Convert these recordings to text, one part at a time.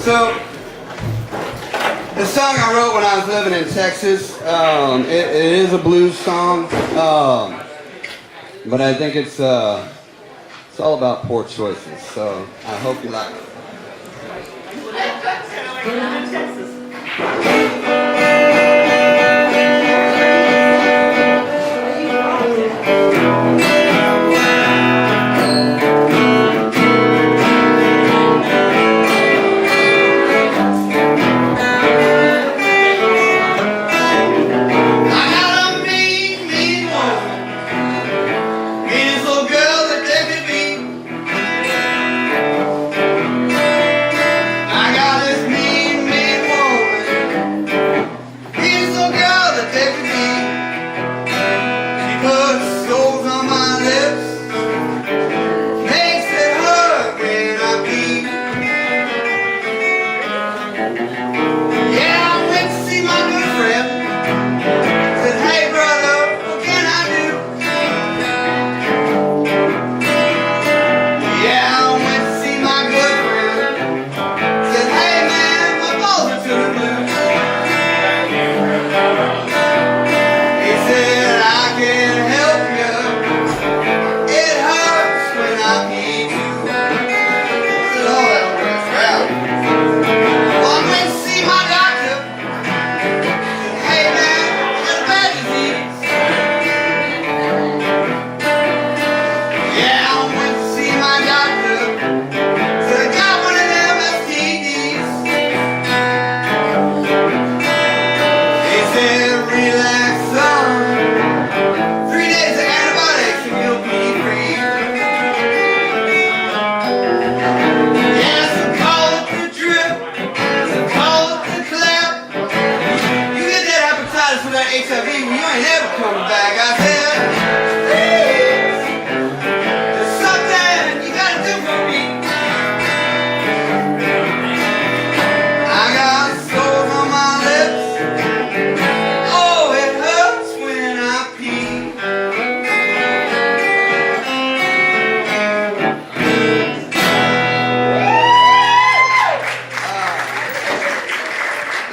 So, the song I wrote when I was living in Texas, it is a blues song, but I think it's all about poor choices, so I hope you like it.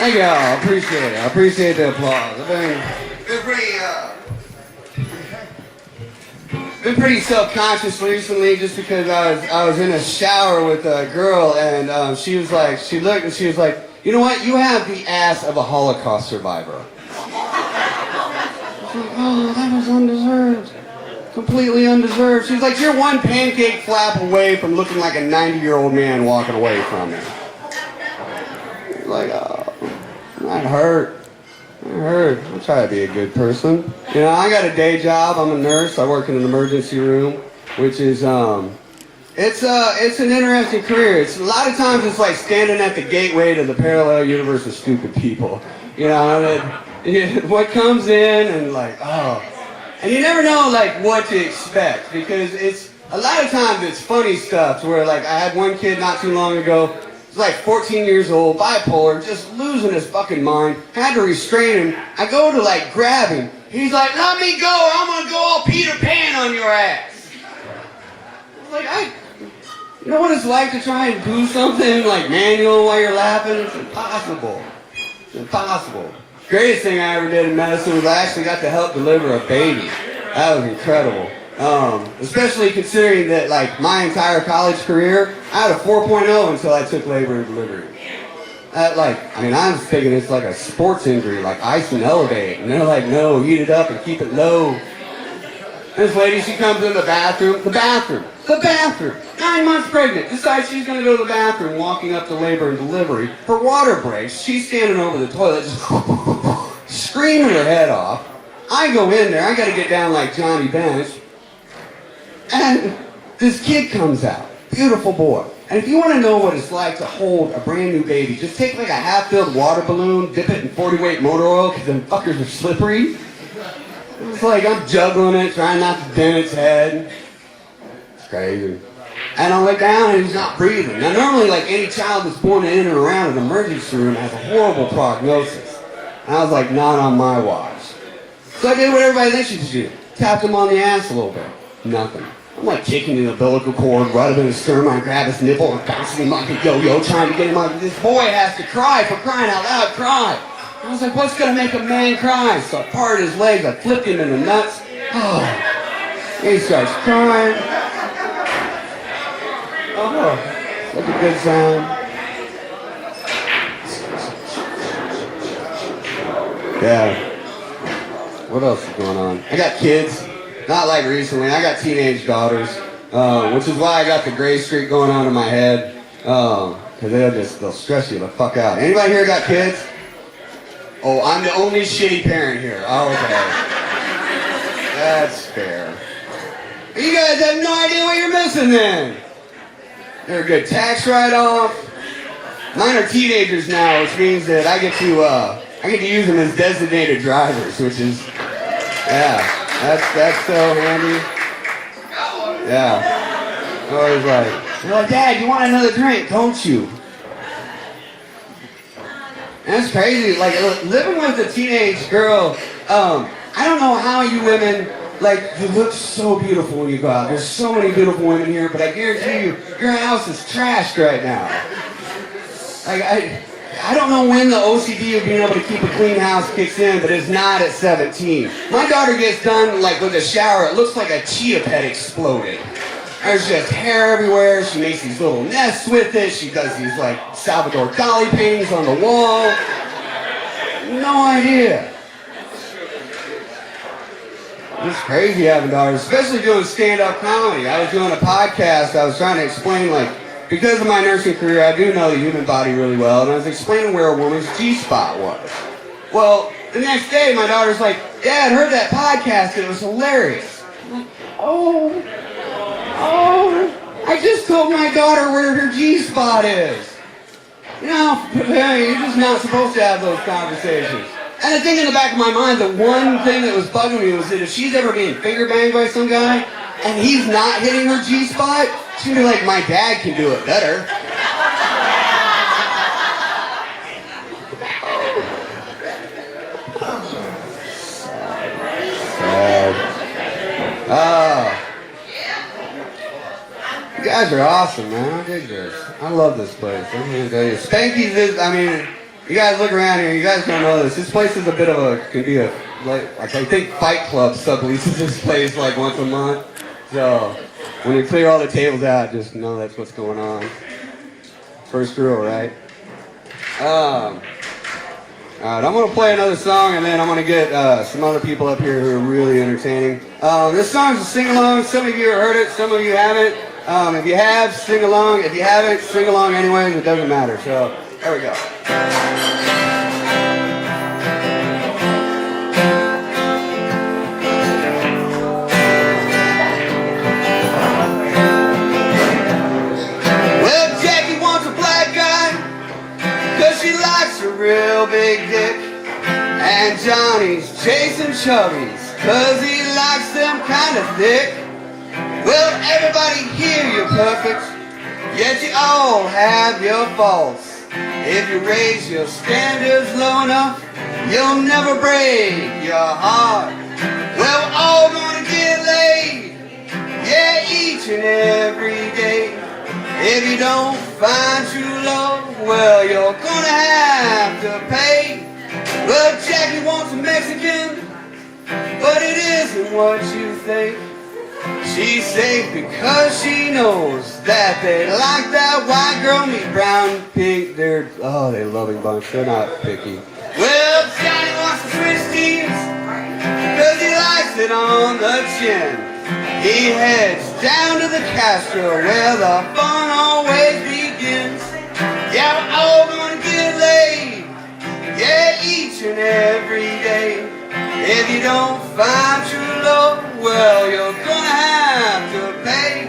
Thank y'all. I appreciate it. I appreciate the applause. I've been pretty self-conscious recently, just because I was in a shower with a girl, and she looked and she was like, you know what? You have the ass of a Holocaust survivor. I was like, oh, that was undeserved. Completely undeserved. She was like, you're one pancake flap away from looking like a 90-year-old man walking away from me. I was like, oh. That hurt. I'll try to be a good person. You know, I got a day job. I'm a nurse. I work in an emergency room, which is it's an interesting career. It's a lot of times it's like standing at the gateway to the parallel universe of stupid people. You know, what comes in and like, oh, and you never know like what to expect, because it's a lot of times it's funny stuff. Where like I had one kid not too long ago. He's like 14 years old, bipolar, just losing his fucking mind. Had to restrain him. I go to like grab him. He's like, let me go, or I'm gonna go all Peter Pan on your ass. I was like, you know what it's like to try and do something like manual while you're laughing? It's impossible. It's impossible. Greatest thing I ever did in medicine was I actually got to help deliver a baby. That was incredible. Especially considering that, like, my entire college career, I had a 4.0 until I took labor and delivery. I was thinking it's like a sports injury, like ice and elevate. And they're like, no, heat it up and keep it low. This lady, she comes in the bathroom. 9 months pregnant. Decides she's going to go to the bathroom, walking up to labor and delivery. Her water breaks. She's standing over the toilet, just screaming her head off. I go in there. I got to get down like Johnny Bench. And this kid comes out, beautiful boy. And if you want to know what it's like to hold a brand new baby, just take like a half-filled water balloon, dip it in 40-weight motor oil, because them fuckers are slippery. It's like I'm juggling it, trying not to dent its head. It's crazy. And I look down and he's not breathing. Now normally like any child that's born in and around an emergency room has a horrible prognosis. And I was like, not on my watch. So I did what everybody thinks you should do. Tapped him on the ass a little bit. Nothing. I'm like kicking the umbilical cord right up in his sternum. I grab his nipple and bouncing him like a yo-yo, trying to get him out. This boy has to cry, for crying out loud, cry. I was like, what's gonna make a man cry? So I parted his legs, I flipped him in the nuts. Oh, he starts crying. Oh, such a good sound. Yeah. What else is going on? I got kids. Not like recently. I got teenage daughters, which is why I got the gray streak going on in my head. Because they'll stress you the fuck out. Anybody here got kids? Oh, I'm the only shitty parent here. Oh, okay. That's fair. You guys have no idea what you're missing then. They're a good tax write-off. Mine are teenagers now, which means that I get to use them as designated drivers, which is, yeah, that's so handy. Yeah. I'm always like, they're like, Dad, you want another drink, don't you? And that's crazy. Like, living with a teenage girl, I don't know how you women, like, you look so beautiful when you go out. There's so many beautiful women here, but I guarantee you, your house is trashed right now. Like, I don't know when the OCD of being able to keep a clean house kicks in, but it's not at 17. My daughter gets done, like, with a shower, it looks like a chia pet exploded. There's just hair everywhere. She makes these little nests with it. She does these, like, Salvador Dali paintings on the wall. No idea. It's crazy having daughters, especially doing stand-up comedy. I was doing a podcast. I was trying to explain, like, because of my nursing career, I do know the human body really well, and I was explaining where a woman's G-spot was. Well, the next day, my daughter's like, Dad, I heard that podcast, and it was hilarious. I'm like, oh, I just told my daughter where her G-spot is. You know, you're just not supposed to have those conversations. And the thing in the back of my mind, the one thing that was bugging me was that if she's ever being finger banged by some guy, and he's not hitting her G-spot, she'd be like, my dad can do it better. Sad. You guys are awesome, man. I dig this. I love this place. I'm gonna tell you. Spanky's is, I mean, you guys look around here, you guys don't know this. This place is a bit of could be a, like I think Fight Club subleases this place like once a month. So, when you clear all the tables out, just know that's what's going on. First rule, right? Alright, I'm going to play another song, and then I'm going to get some other people up here who are really entertaining. This song's a sing-along. Some of you have heard it, some of you haven't. If you have, sing along. If you haven't, sing along anyways. It doesn't matter. So, there we go. She likes a real big dick, and Johnny's chasing chubbies, cause he likes them kind of thick. Well, everybody here, you're perfect, yet you all have your faults. If you raise your standards low enough, you'll never break your heart. Well, we're all gonna get laid, yeah, each and every day. If you don't find true love, well, you're gonna have to pay. Well, Jackie wants a Mexican, but it isn't what you think. She's safe because she knows that they like that white girl meat, brown, pink. They loving bunch. They're not picky. Well, Johnny wants to switch teams because he likes it on the chin. He heads down to the Castro where the fun always begins. Yeah, we're all gonna get laid, yeah, each and every day. If you don't find true love, well, you're gonna have to pay.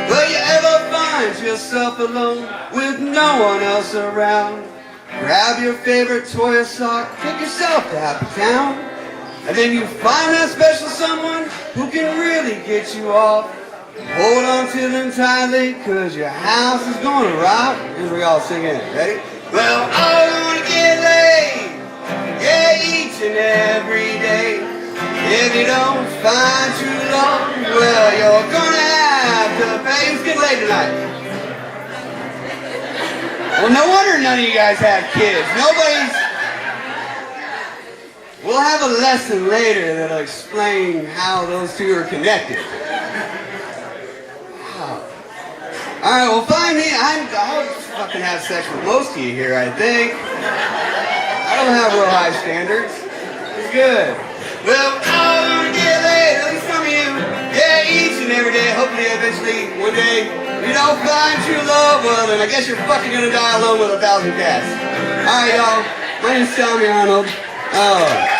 Will you ever find yourself alone with no one else around? Grab your favorite toy or sock, take yourself to Happy Town. And then you find that special someone who can really get you off. Hold on to them tightly, cause your house is gonna rock. Here we all sing it. Ready? Well, all gonna get laid, yeah, each and every day. If you don't find true love, well, you're gonna have Hey, it's getting late tonight. Well, no wonder none of you guys have kids. Nobody's... We'll have a lesson later that'll explain how those two are connected. Wow. Alright, well, fine. I'll fucking have sex with most of you here, I think. I don't have real high standards. It's good. Well, I'm gonna get laid, at least some of you. Yeah, each and every day. Hopefully, eventually, one day, you don't find true love. Well, then I guess you're fucking gonna die alone with 1,000 cats. Alright, y'all. My name's Arnold. Oh.